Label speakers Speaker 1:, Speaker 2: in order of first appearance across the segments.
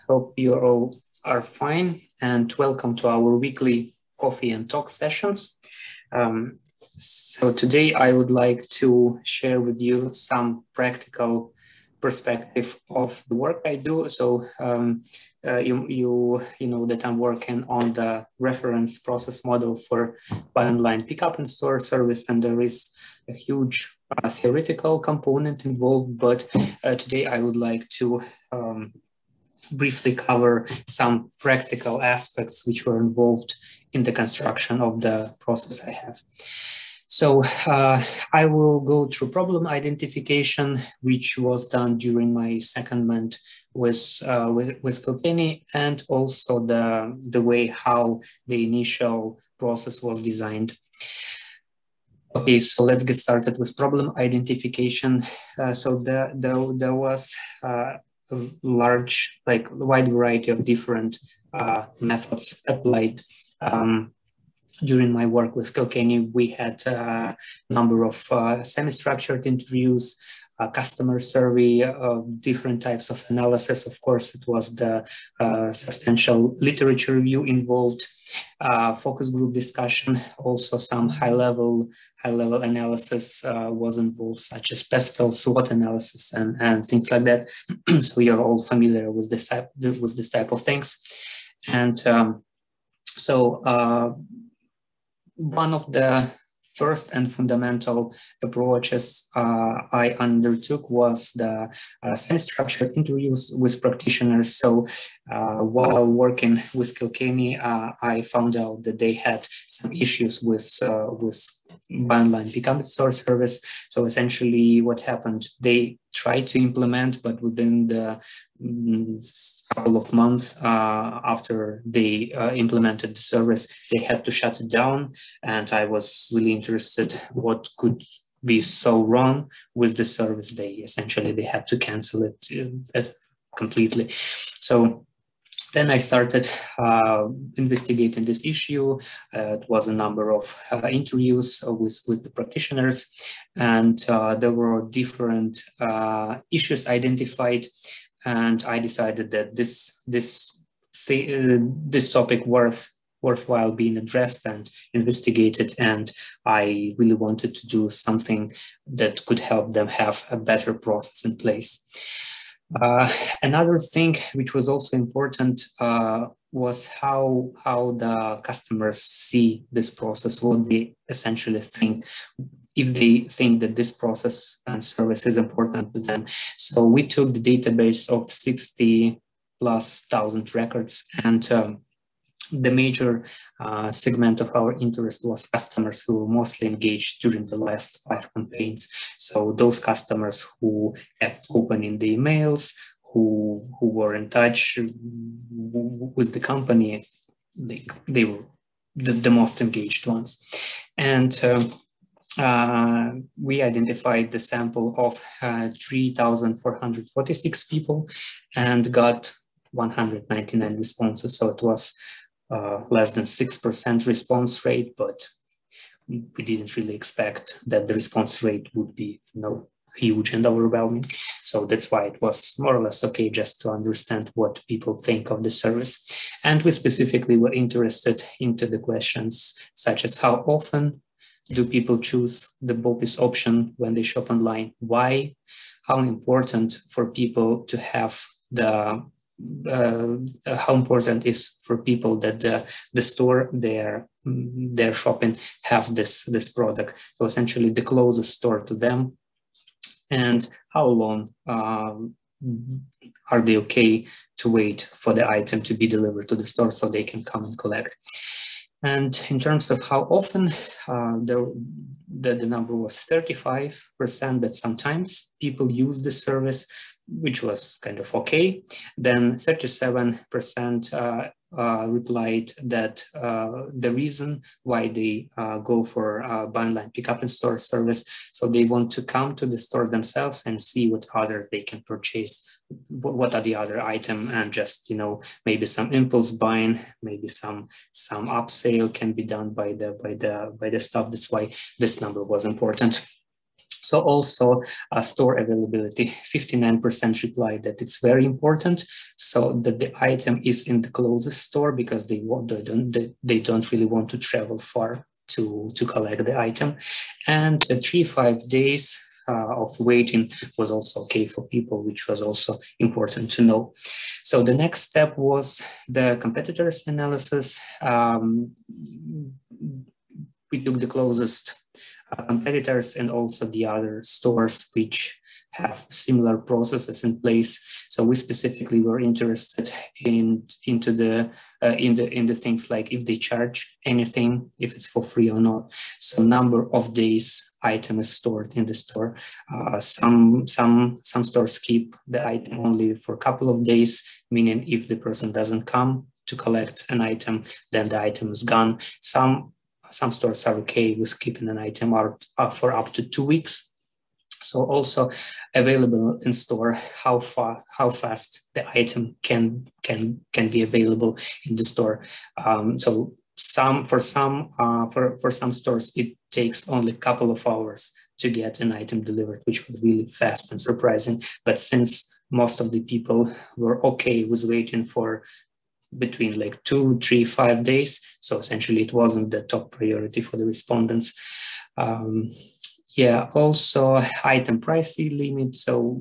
Speaker 1: Hope you all are fine, and welcome to our weekly coffee and talk sessions. So today I would like to share with you some practical perspective of the work I do. So you know that I'm working on the reference process model for buy online pickup in store service, and there is a huge theoretical component involved. But today I would like to briefly cover some practical aspects which were involved in the construction of the process I have. So I will go through problem identification, which was done during my secondment with Kilkenny, and also the way how the initial process was designed. Okay, so let's get started with problem identification. So there was a large, wide variety of different methods applied. During my work with Kilkenny, we had a number of semi-structured interviews, customer survey, different types of analysis. Of course, it was the substantial literature review involved, focus group discussion, also some high-level analysis was involved, such as PESTEL, SWOT analysis, and things like that. So you're all familiar with this type of things. And one of the first and fundamental approaches I undertook was the semi-structured interviews with practitioners. So while working with Kilkenny, I found out that they had some issues with buy online pickup in store service. So essentially what happened, they tried to implement, but within the couple of months after they implemented the service, they had to shut it down. And I was really interested what could be so wrong with the service. They had to cancel it completely. So then I started investigating this issue. It was a number of interviews with the practitioners, and there were different issues identified. And I decided that this topic worthwhile being addressed and investigated, and I really wanted to do something that could help them have a better process in place. Another thing which was also important was how the customers see this process, what they essentially think, if they think that this process and service is important to them. So we took the database of 60,000+ records, and the major segment of our interest was customers who were mostly engaged during the last 5 campaigns. So those customers who kept opening the emails, who were in touch with the company, they were the most engaged ones. And we identified the sample of 3,446 people and got 199 responses. So it was less than 6% response rate, but we didn't really expect that the response rate would be huge and overwhelming. So that's why it was more or less okay just to understand what people think of the service. And we specifically were interested into the questions such as how often do people choose the BOPIS option when they shop online? Why? How important for people to have how important is for people that the store they're shopping have this product? So essentially the closest store to them, and how long are they okay to wait for the item to be delivered to the store so they can come and collect? And in terms of how often, the number was 35%, that sometimes people use the service, which was kind of okay. Then 37% replied that the reason why they go for buy online pickup in store service, so they want to come to the store themselves and see what other they can purchase, what are the other item, and just maybe some impulse buying, maybe some upsale can be done by the staff. That's why this number was important. So also store availability, 59% replied that it's very important, so that the item is in the closest store because they don't really want to travel far to collect the item. And 3-5 days of waiting was also okay for people, which was also important to know. So the next step was the competitors analysis. We took the closest competitors and also the other stores which have similar processes in place. So we specifically were interested into the things like if they charge anything, if it's for free or not. So number of days item is stored in the store. Some stores keep the item only for a couple of days, meaning if the person doesn't come to collect an item, then the item is gone. Some stores are okay with keeping an item out for up to 2 weeks. So also available in store, how fast the item can be available in the store. So for some stores it takes only a couple of hours to get an item delivered, which was really fast and surprising. But since most of the people were okay with waiting for between like 2, 3, 5 days. So essentially it wasn't the top priority for the respondents. Yeah, also item Pricey limit. So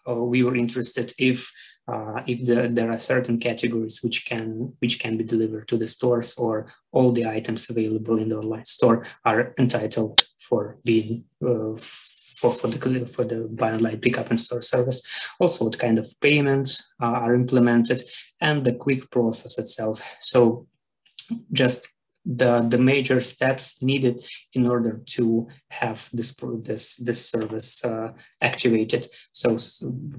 Speaker 1: we were interested if there are certain categories which can be delivered to the stores, or all the items available in the online store are entitled for being for the buy online pickup in store service. Also what kind of payments are implemented, and the quick process itself. So just the major steps needed in order to have this service activated. So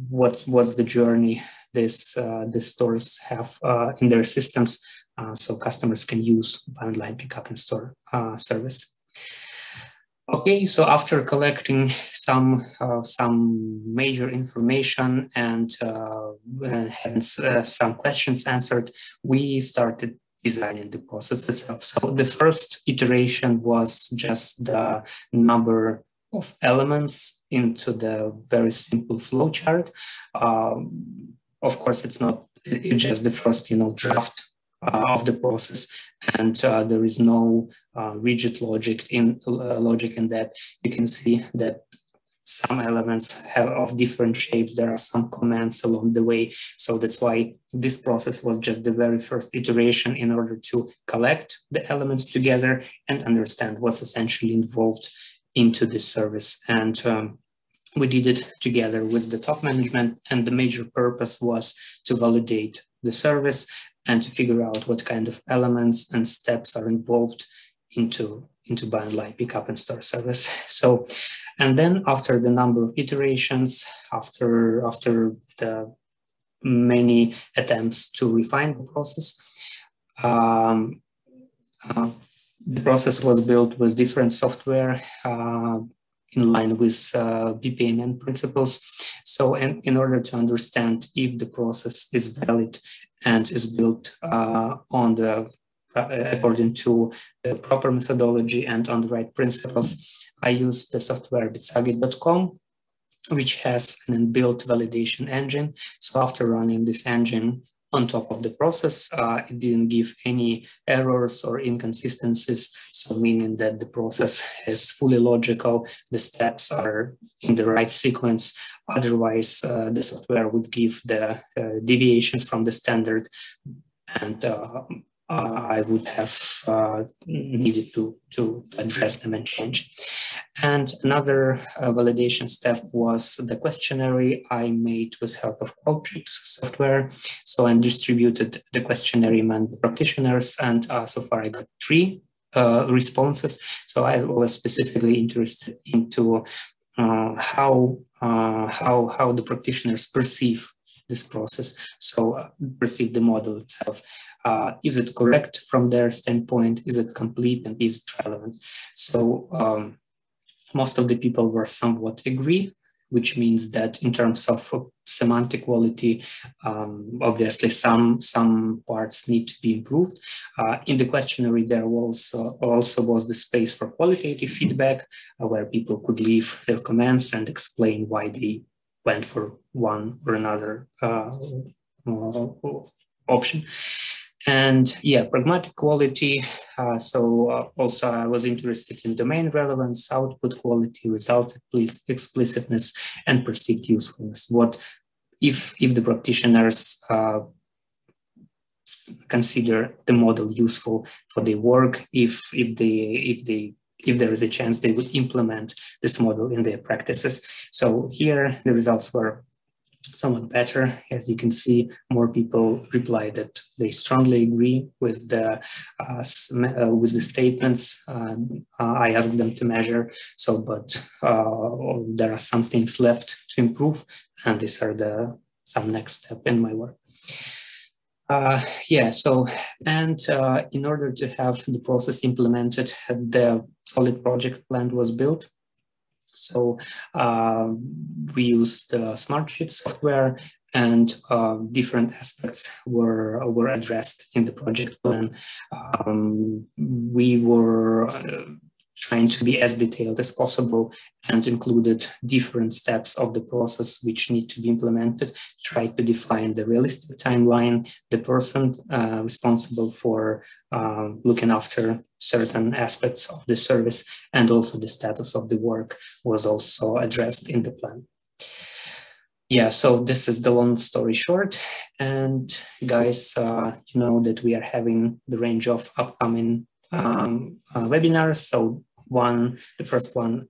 Speaker 1: what's the journey this stores have in their systems, so customers can use buy online pickup in store service. Okay, so after collecting some major information and having some questions answered, we started designing the process itself. So the first iteration was just the number of elements into the very simple flowchart. Of course, it's just the first draft of the process, and there is no rigid logic in that. You can see that some elements have of different shapes. There are some commands along the way. So that's why this process was just the very first iteration in order to collect the elements together and understand what's essentially involved into this service. And we did it together with the top management, and the major purpose was to validate the service and to figure out what kind of elements and steps are involved into buy online pickup in store service. So, and then after the number of iterations, after the many attempts to refine the process, the process was built with different software in line with BPMN principles. So, in order to understand if the process is valid and is built according to the proper methodology and on the right principles, I used the software bitsagi.com, which has an inbuilt validation engine. So after running this engine on top of the process, it didn't give any errors or inconsistencies. So meaning that the process is fully logical, the steps are in the right sequence. Otherwise, the software would give the deviations from the standard, and I would have needed to address them and change. And another validation step was the questionnaire I made with help of Qualtrics software. So I distributed the questionnaire among the practitioners, and so far I got 3 responses. So I was specifically interested into how the practitioners perceive this process, so perceive the model itself. Is it correct from their standpoint? Is it complete, and is it relevant? So most of the people were somewhat agree which means that in terms of semantic quality, obviously some parts need to be improved. In the questionnaire, there also was the space for qualitative feedback, where people could leave their comments and explain why they went for one or another option. And yeah, pragmatic quality. Also I was interested in domain relevance, output quality, result explicitness, and perceived usefulness. What if the practitioners consider the model useful for their work, if there is a chance they would implement this model in their practices. So here the results were somewhat better. As you can see, more people reply that they strongly agree with the statements I asked them to measure. So, but there are some things left to improve, and these are some next step in my work. In order to have the process implemented, the solid project plan was built. So we used Smartsheet software, and different aspects were addressed in the project plan. We were trying to be as detailed as possible and included different steps of the process which need to be implemented, try to define the realistic timeline, the person responsible for looking after certain aspects of the service, and also the status of the work was also addressed in the plan. Yeah, so this is the long story short. And guys, you know that we are having the range of upcoming webinars. So the first one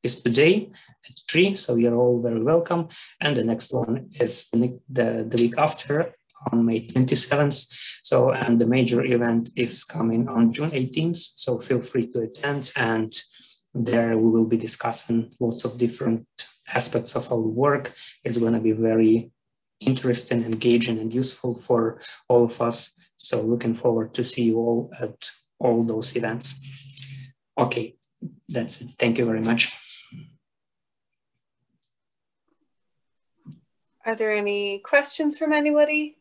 Speaker 1: is today at 3, so you're all very welcome. And the next one is the week after, on May 27th. So, and the major event is coming on June 18th. So feel free to attend, and there we will be discussing lots of different aspects of our work. It's going to be very interesting, engaging, and useful for all of us. So looking forward to see you all at all those events. Okay, that's it. Thank you very much.
Speaker 2: Are there any questions from anybody?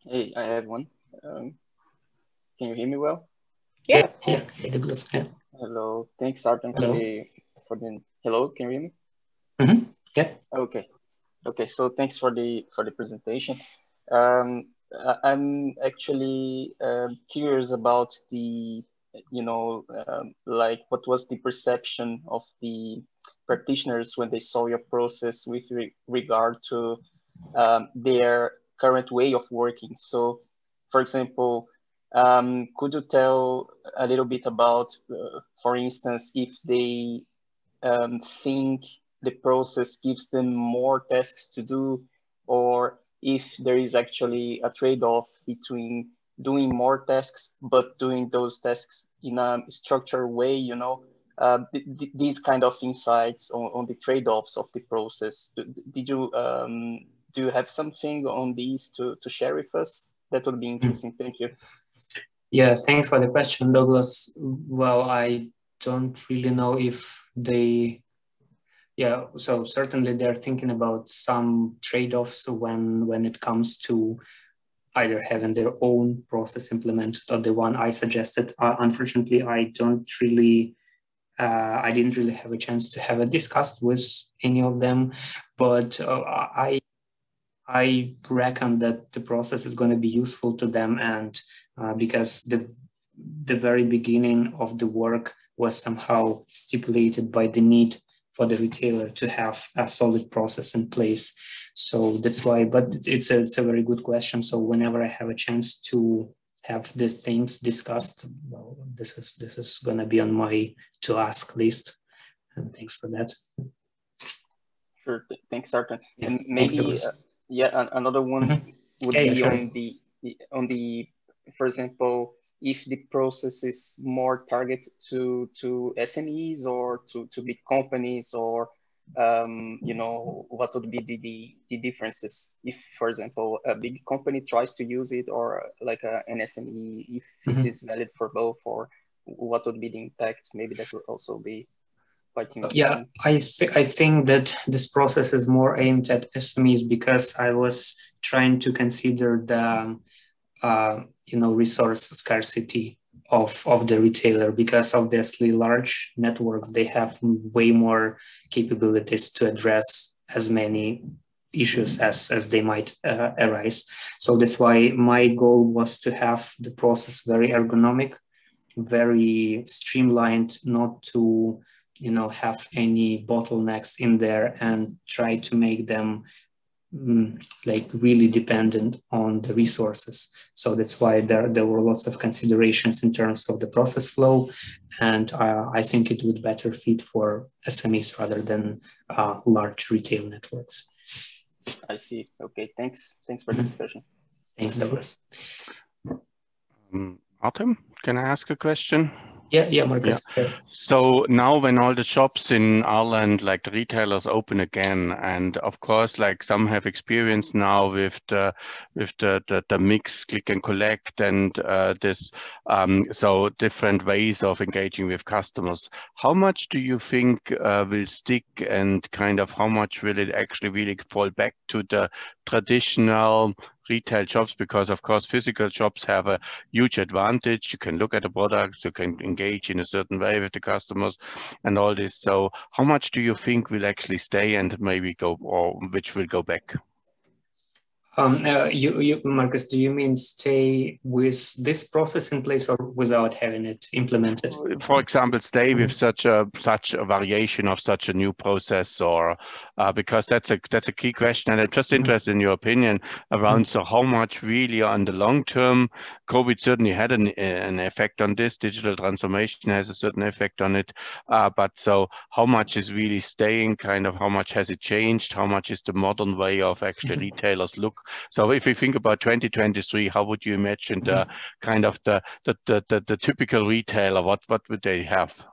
Speaker 3: Hey, I have one. Can you hear me well?
Speaker 2: Yeah.
Speaker 1: Yeah. Douglas. Yeah.
Speaker 3: Hello. Thanks, Artem, for the. Hello. Can you hear me?
Speaker 1: Mm-hmm. Yeah.
Speaker 3: Okay. Okay. So thanks for the presentation. I'm actually curious about the, like what was the perception of the practitioners when they saw your process with regard to their current way of working. So, for example, could you tell a little bit about, for instance, if they think the process gives them more tasks to do, or if there is actually a trade-off between doing more tasks, but doing those tasks in a structured way, these kind of insights on the trade-offs of the process. Did you, do you have something on these to share with us? That would be interesting. Thank you.
Speaker 1: Yes, thanks for the question, Douglas. Well, I don't really know if they, so certainly they're thinking about some trade-offs when it comes to either having their own process implemented or the one I suggested. Unfortunately, I didn't really have a chance to have it discussed with any of them, but I reckon that the process is going to be useful to them, and because the very beginning of the work was somehow stipulated by the need for the retailer to have a solid process in place. So that's why, but it's a very good question. So whenever I have a chance to have these things discussed, well, this is going to be on my to ask list. And thanks for that.
Speaker 3: Sure. Thanks, Artem.
Speaker 1: Yeah,
Speaker 3: and maybe another one would be
Speaker 1: sure.
Speaker 3: on the, for example, if the process is more targeted to SMEs or to big companies, or what would be the differences if, for example, a big company tries to use it, or like an SME, if it is valid for both, or what would be the impact? Maybe that would also be quite
Speaker 1: Yeah,
Speaker 3: interesting.
Speaker 1: I think that this process is more aimed at SMEs because I was trying to consider the resource scarcity of the retailer, because obviously large networks, they have way more capabilities to address as many issues as they might arise. So that's why my goal was to have the process very ergonomic, very streamlined, not to have any bottlenecks in there, and try to make them like really dependent on the resources. So that's why there were lots of considerations in terms of the process flow, and I think it would better fit for SMEs rather than large retail networks.
Speaker 3: I see. Okay, thanks for the discussion.
Speaker 1: Thanks, Douglas.
Speaker 4: Artem, can I ask a question?
Speaker 1: Yeah, Marcus.
Speaker 4: Yeah. So now when all the shops in Ireland, like the retailers, open again, and of course, like some have experience now with the mix, click and collect, and so different ways of engaging with customers. How much do you think will stick, and kind of how much will it actually really fall back to the traditional retail shops? Because of course physical shops have a huge advantage. You can look at the products, you can engage in a certain way with the customers and all this. So how much do you think will actually stay and maybe go, or which will go back?
Speaker 1: Marcus, do you mean stay with this process in place or without having it implemented?
Speaker 4: For example, stay with such a variation of such a new process, or because that's a key question, and I'm just interested in your opinion around. So how much really on the long term, COVID certainly had an effect on this. Digital transformation has a certain effect on it, but so how much is really staying? Kind of how much has it changed? How much is the modern way of actually retailers look? So if you think about 2023, how would you imagine the kind of the typical retailer? What would they have?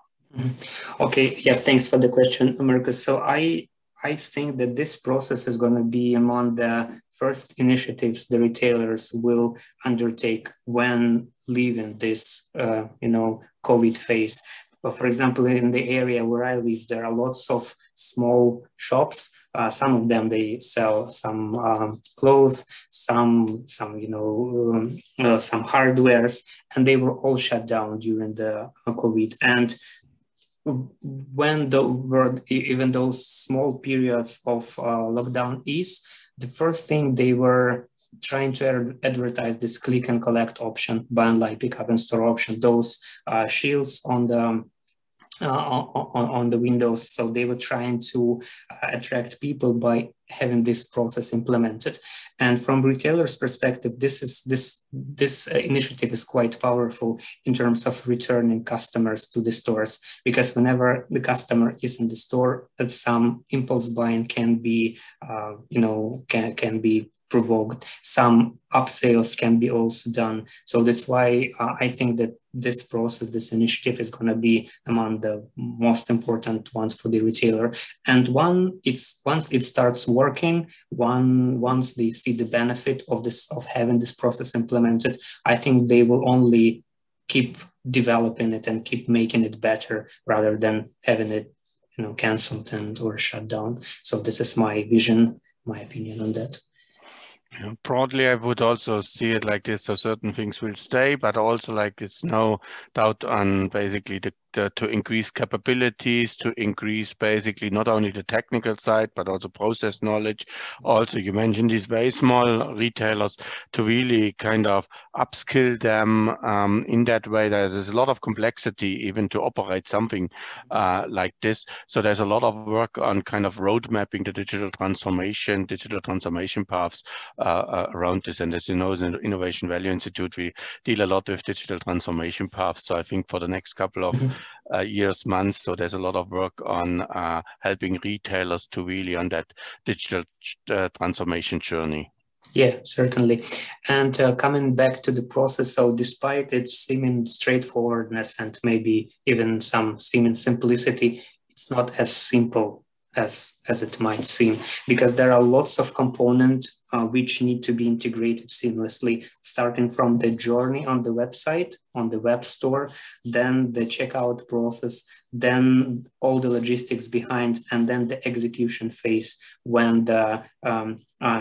Speaker 1: Okay, yeah, thanks for the question, Marcus. So I think that this process is going to be among the first initiatives the retailers will undertake when leaving this, COVID phase. But for example, in the area where I live, there are lots of small shops. Some of them, they sell some clothes, some hardwares, and they were all shut down during the COVID. And when even those small periods of lockdown is, the first thing they were trying to advertise this click and collect option, buy online, pick up in store option, those shields on the windows. So they were trying to attract people by having this process implemented. And from retailers' perspective, this initiative is quite powerful in terms of returning customers to the stores, because whenever the customer is in the store, some impulse buying can be can be provoked. Some upsales can be also done. So that's why I think that this process, this initiative is going to be among the most important ones for the retailer. And once it starts working, once they see the benefit of having this process implemented, I think they will only keep developing it and keep making it better rather than having it canceled or shut down. So this is my vision, my opinion on that.
Speaker 4: Broadly, I would also see it like this. So certain things will stay, but also like it's no doubt on basically to increase capabilities, to increase basically not only the technical side, but also process knowledge. Also, you mentioned these very small retailers, to really kind of upskill them in that way. There's a lot of complexity even to operate something like this. So there's a lot of work on kind of road mapping the digital transformation paths around this. And as you know, as an Innovation Value Institute, we deal a lot with digital transformation paths. So I think for the next couple of years, months, so there's a lot of work on helping retailers to really on that digital transformation journey.
Speaker 1: Yeah, certainly. And coming back to the process, so despite it seeming straightforwardness and maybe even some seeming simplicity, it's not as simple as it might seem, because there are lots of components which need to be integrated seamlessly, starting from the journey on the website, on the web store, then the checkout process, then all the logistics behind, and then the execution phase when the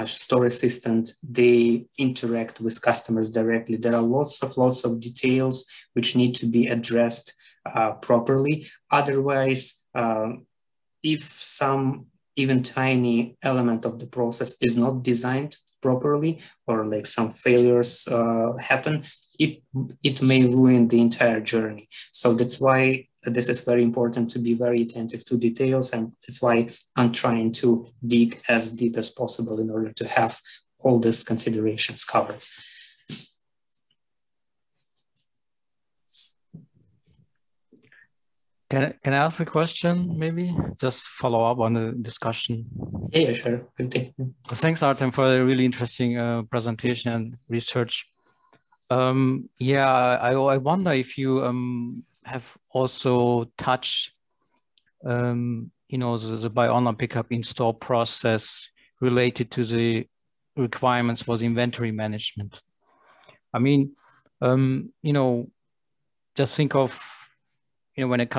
Speaker 1: store assistant, they interact with customers directly. There are lots of details which need to be addressed properly. Otherwise, if some even tiny element of the process is not designed properly, or like some failures happen, it may ruin the entire journey. So that's why this is very important to be very attentive to details, and that's why I'm trying to dig as deep as possible in order to have all these considerations covered.
Speaker 5: Can I ask a question, maybe? Just follow up on the discussion.
Speaker 1: Yeah, sure.
Speaker 5: Thanks, Artem, for a really interesting presentation and research. I wonder if you have also touched, the buy online pickup in-store process related to the requirements for the inventory management. I mean, just think of, when it comes